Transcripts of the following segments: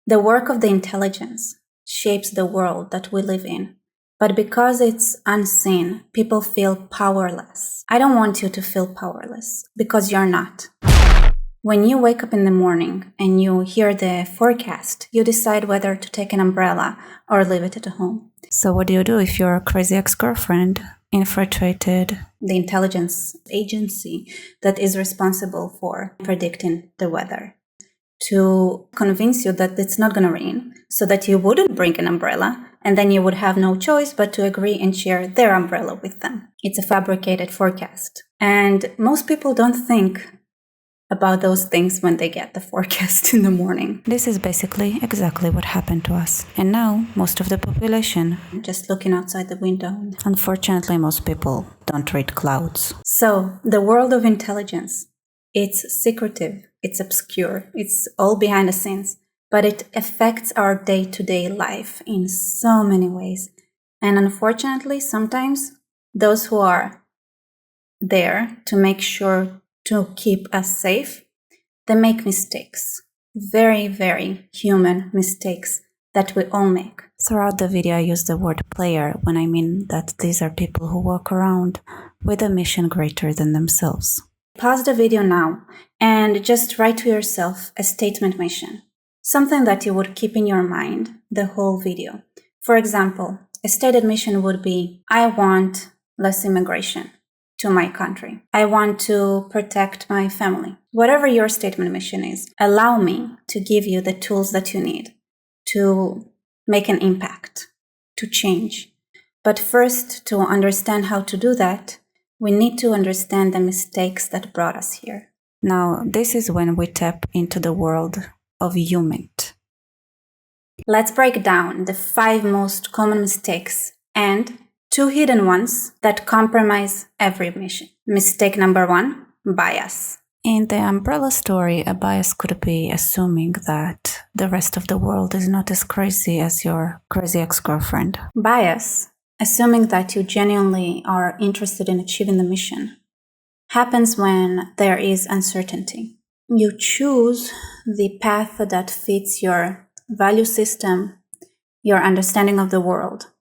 The work of the intelligence shapes the world that we live in. But because it's unseen, people feel powerless. I don't want you to feel powerless, because you're not. When you wake up in the morning and you hear the forecast, you decide whether to take an umbrella or leave it at home. So what do you do if your crazy ex-girlfriend infiltrated the intelligence agency that is responsible for predicting the weather to convince you that it's not going to rain, so that you wouldn't bring an umbrella, and then you would have no choice but to agree and share their umbrella with them? It's a fabricated forecast. And most people don't think about those things when they get the forecast in the morning. This is basically exactly what happened to us. And now, most of the population just looking outside the window. Unfortunately, most people don't read clouds. So, the world of intelligence, it's secretive, it's obscure, it's all behind the scenes, but it affects our day-to-day life in so many ways. And unfortunately, sometimes those who are there to make sure to keep us safe, they make mistakes. Very, very human mistakes that we all make. Throughout the video, I use the word player when I mean that these are people who walk around with a mission greater than themselves. Pause the video now and just write to yourself a statement mission. Something that you would keep in your mind the whole video. For example, a stated mission would be, I want less immigration to my country. I want to protect my family. Whatever your statement mission is, allow me to give you the tools that you need to make an impact, to change. But first, to understand how to do that, we need to understand the mistakes that brought us here. Now, this is when we tap into the world of human. Let's break down the 5 most common mistakes and 2 hidden ones that compromise every mission. Mistake number 1, bias. In the umbrella story, a bias could be assuming that the rest of the world is not as crazy as your crazy ex-girlfriend. Bias, assuming that you genuinely are interested in achieving the mission, happens when there is uncertainty. You choose the path that fits your value system, your understanding of the world.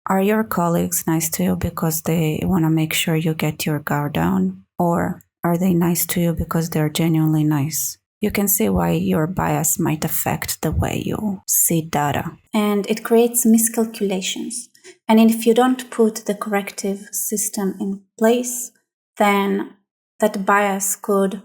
Are your colleagues nice to you because they want to make sure you get your guard down? Or are they nice to you because they're genuinely nice? You can see why your bias might affect the way you see data. And it creates miscalculations. And if you don't put the corrective system in place, then that bias could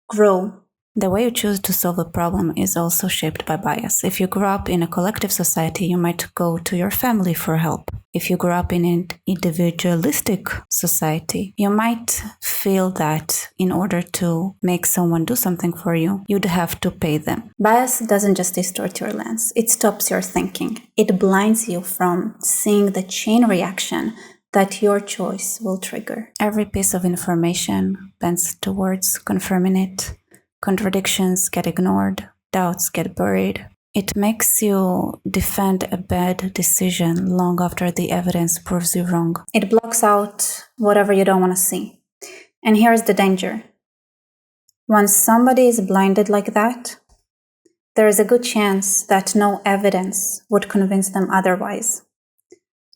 grow. The way you choose to solve a problem is also shaped by bias. If you grew up in a collective society, you might go to your family for help. If you grew up in an individualistic society, you might feel that in order to make someone do something for you, you'd have to pay them. Bias doesn't just distort your lens, it stops your thinking. It blinds you from seeing the chain reaction that your choice will trigger. Every piece of information bends towards confirming it. Contradictions get ignored, doubts get buried. It makes you defend a bad decision long after the evidence proves you wrong. It blocks out whatever you don't want to see. And here's the danger. Once somebody is blinded like that, there is a good chance that no evidence would convince them otherwise.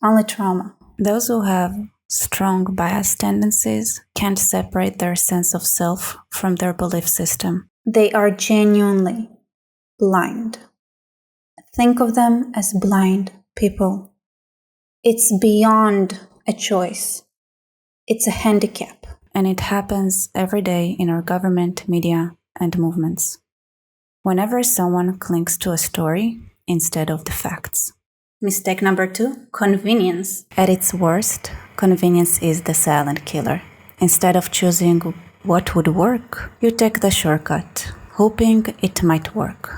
Only trauma. Those who have strong bias tendencies can't separate their sense of self from their belief system. They are genuinely blind. Think of them as blind people. It's beyond a choice. It's a handicap. And it happens every day in our government, media, and movements. Whenever someone clings to a story instead of the facts. Mistake number 2, convenience. At its worst, convenience is the silent killer. Instead of choosing what would work, you take the shortcut, hoping it might work.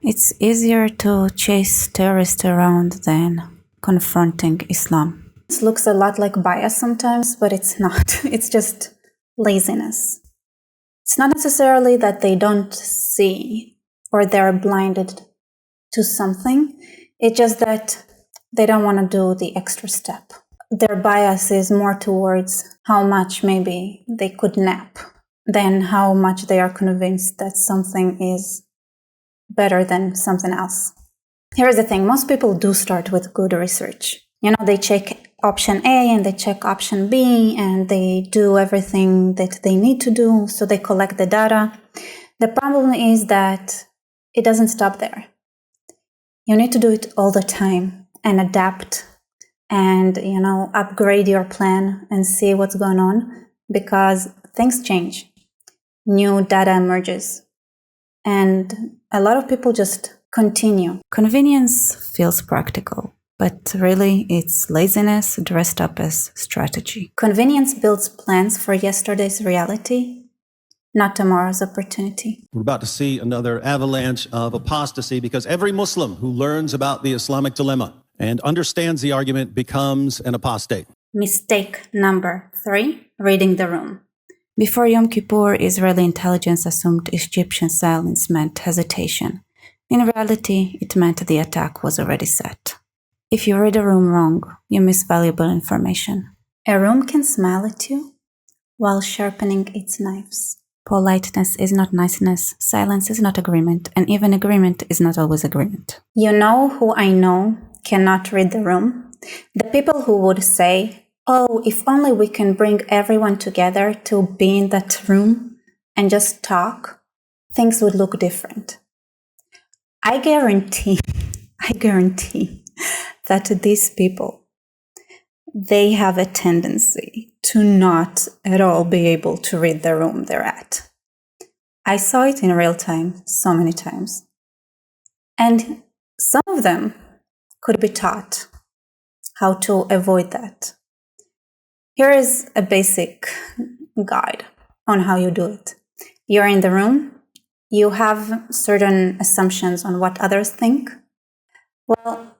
It's easier to chase terrorists around than confronting Islam. It looks a lot like bias sometimes, but it's not. It's just laziness. It's not necessarily that they don't see or they're blinded to something. It's just that they don't want to do the extra step. Their bias is more towards how much maybe they could nap than how much they are convinced that something is better than something else. Here's the thing. Most people do start with good research. They check option A and they check option B and they do everything that they need to do. So they collect the data. The problem is that it doesn't stop there. You need to do it all the time and adapt and, upgrade your plan and see what's going on, because things change. New data emerges. And a lot of people just continue. Convenience feels practical, but really it's laziness dressed up as strategy. Convenience builds plans for yesterday's reality, not tomorrow's opportunity. We're about to see another avalanche of apostasy because every Muslim who learns about the Islamic dilemma and understands the argument becomes an apostate. Mistake number 3, reading the room. Before Yom Kippur, Israeli intelligence assumed Egyptian silence meant hesitation. In reality, it meant the attack was already set. If you read a room wrong, you miss valuable information. A room can smile at you while sharpening its knives. Politeness is not niceness, silence is not agreement, and even agreement is not always agreement. You know who I know cannot read the room? The people who would say, "Oh, if only we can bring everyone together to be in that room and just talk, things would look different." I guarantee that these people, they have a tendency to not at all be able to read the room they're at. I saw it in real time so many times. And some of them could be taught how to avoid that. Here is a basic guide on how you do it. You're in the room. You have certain assumptions on what others think. Well,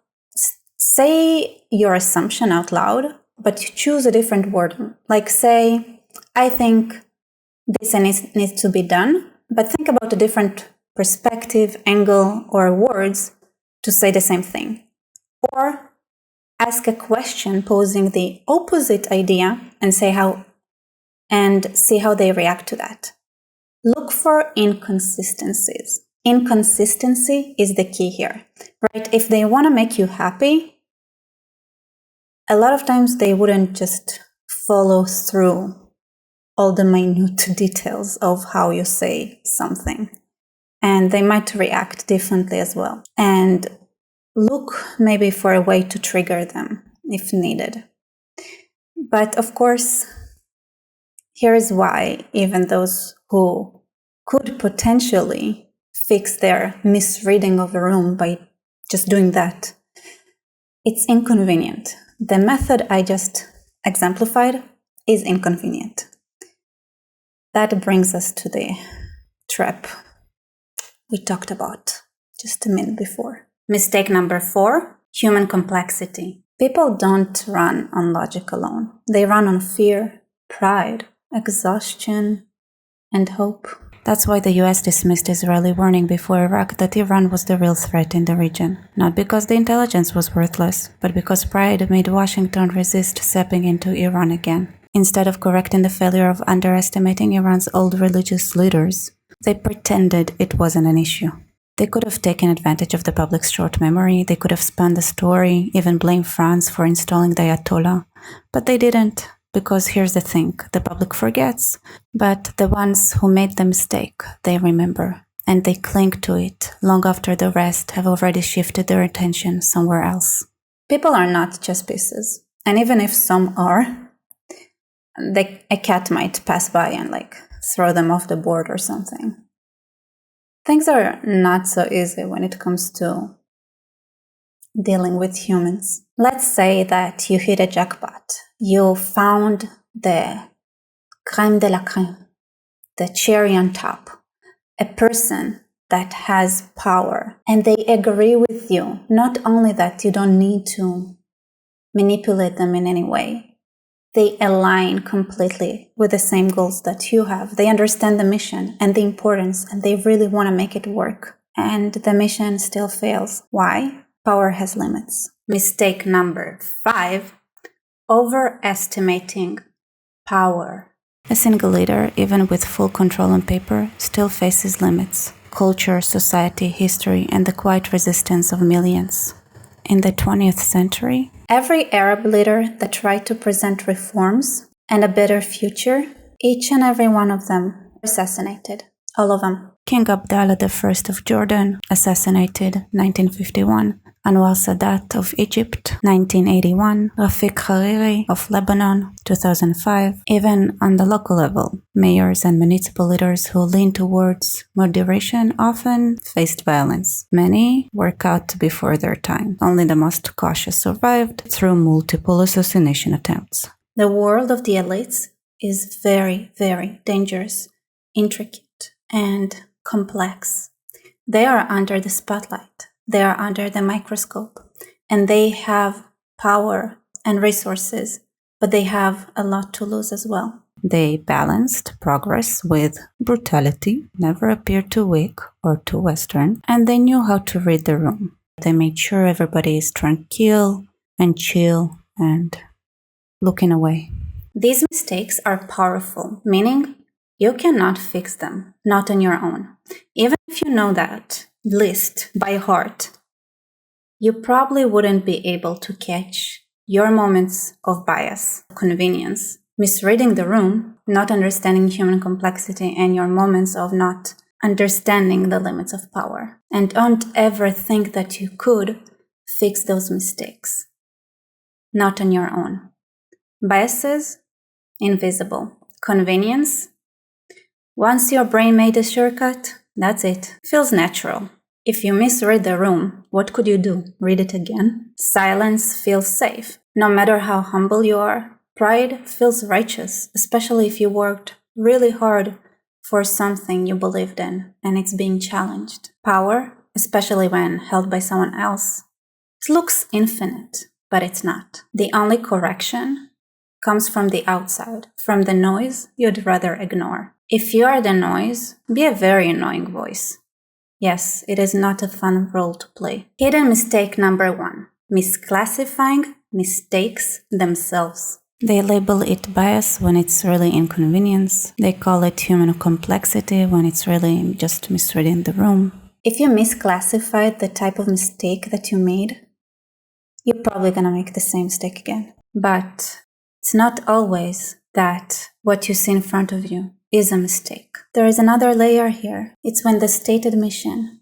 say your assumption out loud, but choose a different word. Like say, "I think this needs to be done," but think about a different perspective, angle, or words to say the same thing. Or ask a question posing the opposite idea and see how they react to that. Look for inconsistencies. Inconsistency is the key here, right? If they want to make you happy, a lot of times they wouldn't just follow through all the minute details of how you say something. And they might react differently as well. And look maybe for a way to trigger them if needed. But of course, here is why even those who could potentially fix their misreading of a room by just doing that, it's inconvenient. The method I just exemplified is inconvenient. That brings us to the trap we talked about just a minute before. Mistake number 4, human complexity. People don't run on logic alone. They run on fear, pride, exhaustion, and hope. That's why the US dismissed Israeli warning before Iraq that Iran was the real threat in the region. Not because the intelligence was worthless, but because pride made Washington resist stepping into Iran again. Instead of correcting the failure of underestimating Iran's old religious leaders, they pretended it wasn't an issue. They could have taken advantage of the public's short memory, they could have spun the story, even blamed France for installing the Ayatollah. But they didn't, because here's the thing, the public forgets, but the ones who made the mistake, they remember, and they cling to it long after the rest have already shifted their attention somewhere else. People are not chess pieces, and even if some are, a cat might pass by and throw them off the board or something. Things are not so easy when it comes to dealing with humans. Let's say that you hit a jackpot. You found the crème de la crème, the cherry on top, a person that has power, and they agree with you. Not only that, you don't need to manipulate them in any way. They align completely with the same goals that you have. They understand the mission and the importance, and they really want to make it work. And the mission still fails. Why? Power has limits. Mistake number 5, overestimating power. A single leader, even with full control on paper, still faces limits. culture, society, history, and the quiet resistance of millions. In the 20th century, every Arab leader that tried to present reforms and a better future, each and every one of them assassinated. All of them. King Abdallah I of Jordan, assassinated 1951. Anwar Sadat of Egypt, 1981. Rafiq Hariri of Lebanon, 2005. Even on the local level, mayors and municipal leaders who lean towards moderation often faced violence. Many were caught before their time. Only the most cautious survived through multiple assassination attempts. The world of the elites is very, very dangerous, intricate, and complex. They are under the spotlight. They are under the microscope, and they have power and resources, but they have a lot to lose as well. They balanced progress with brutality, never appeared too weak or too Western, and they knew how to read the room. They made sure everybody is tranquil and chill and looking away. These mistakes are powerful, meaning you cannot fix them, not on your own. Even if you know that list by heart, you probably wouldn't be able to catch your moments of bias, convenience, misreading the room, not understanding human complexity, and your moments of not understanding the limits of power. And don't ever think that you could fix those mistakes, not on your own. Biases, invisible. Convenience, once your brain made a shortcut, that's it. Feels natural. If you misread the room, what could you do? Read it again? Silence feels safe. No matter how humble you are, pride feels righteous, especially if you worked really hard for something you believed in and it's being challenged. Power, especially when held by someone else, it looks infinite, but it's not. The only correction comes from the outside, from the noise you'd rather ignore. If you are the noise, be a very annoying voice. Yes, it is not a fun role to play. Hidden mistake number 1. Misclassifying mistakes themselves. They label it bias when it's really inconvenience. They call it human complexity when it's really just misreading the room. If you misclassified the type of mistake that you made, you're probably gonna make the same mistake again. But it's not always that what you see in front of you is a mistake. There is another layer here. It's when the stated mission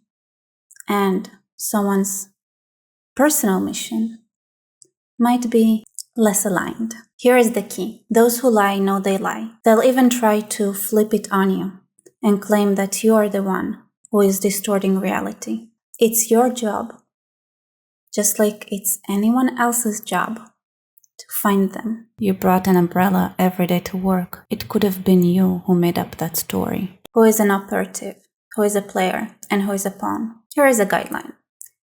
and someone's personal mission might be less aligned. Here is the key. Those who lie know they lie. They'll even try to flip it on you and claim that you are the one who is distorting reality. It's your job, just like it's anyone else's job, to find them. You brought an umbrella every day to work. It could have been you who made up that story. Who is an operative, who is a player, and who is a pawn? Here is a guideline.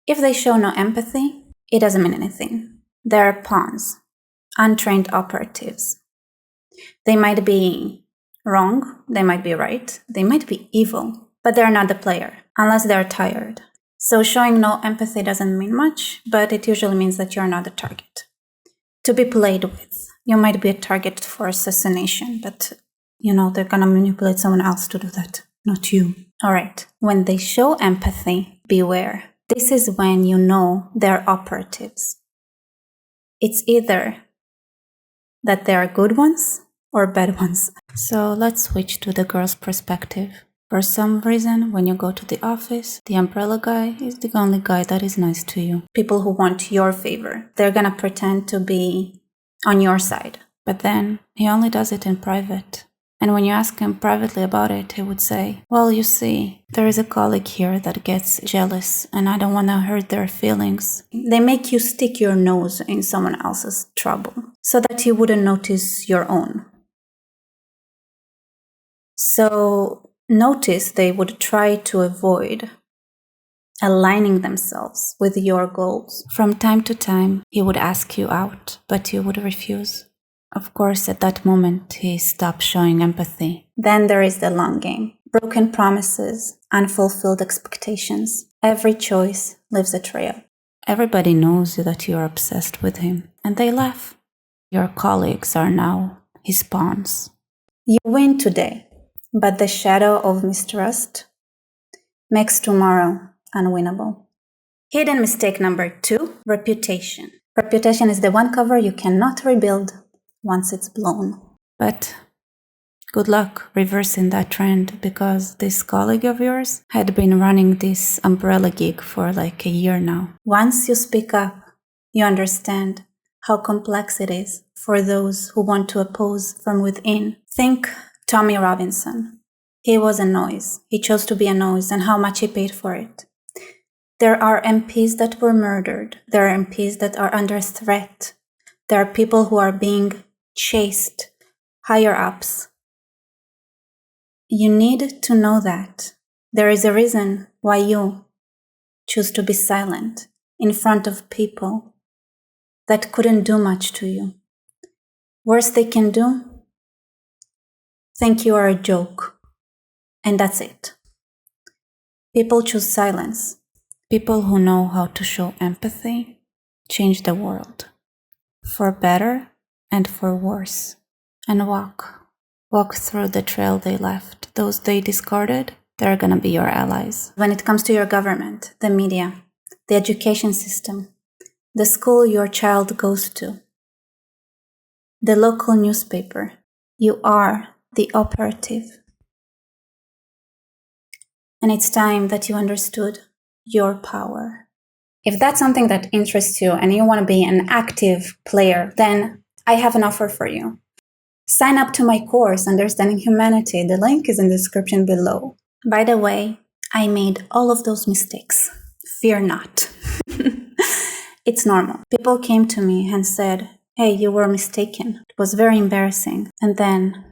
If they show no empathy, it doesn't mean anything. They're pawns, untrained operatives. They might be wrong, they might be right, they might be evil, but they're not the player, unless they're tired. So showing no empathy doesn't mean much, but it usually means that you're not the target to be played with. You might be a target for assassination, but they're gonna manipulate someone else to do that, not you. All right, when they show empathy, beware. This is when you know they're operatives. It's either that they are good ones or bad ones. So let's switch to the girl's perspective. For some reason, when you go to the office, the umbrella guy is the only guy that is nice to you. People who want your favor. They're gonna pretend to be on your side. But then, he only does it in private. And when you ask him privately about it, he would say, well, you see, there is a colleague here that gets jealous and I don't want to hurt their feelings. They make you stick your nose in someone else's trouble so that you wouldn't notice your own. So notice they would try to avoid aligning themselves with your goals. From time to time, he would ask you out, but you would refuse. Of course, at that moment, he stopped showing empathy. Then there is the long game. Broken promises, unfulfilled expectations. Every choice leaves a trail. Everybody knows that you're obsessed with him, and they laugh. Your colleagues are now his pawns. You win today, but the shadow of mistrust makes tomorrow unwinnable. Hidden mistake number 2, reputation. Reputation is the one cover you cannot rebuild once it's blown. But good luck reversing that trend, because this colleague of yours had been running this umbrella gig for like a year now. Once you speak up, you understand how complex it is for those who want to oppose from within. Think Tommy Robinson. He was a noise. He chose to be a noise, and how much he paid for it. There are MPs that were murdered. There are MPs that are under threat. There are people who are being chased, higher ups. You need to know that there is a reason why you choose to be silent in front of people that couldn't do much to you. Worst they can do, think you are a joke, and that's it. People choose silence. People who know how to show empathy change the world, for better and for worse. And walk through the trail they left. Those they discarded, they're gonna be your allies. When it comes to your government, the media, the education system, the school your child goes to, the local newspaper, you are the operative. And it's time that you understood your power. If that's something that interests you and you want to be an active player, then I have an offer for you. Sign up to my course, Understanding Humanity. The link is in the description below. By the way, I made all of those mistakes. Fear not. It's normal. People came to me and said, hey, you were mistaken. It was very embarrassing. And then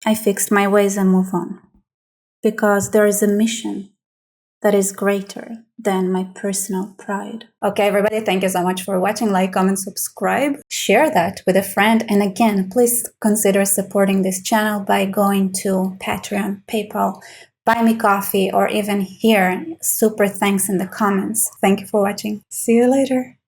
I fixed my ways and moved on. Because there is a mission that is greater than my personal pride. Okay, everybody, thank you so much for watching. Like, comment, subscribe. Share that with a friend. And again, please consider supporting this channel by going to Patreon, PayPal, Buy Me Coffee, or even here, super thanks in the comments. Thank you for watching. See you later.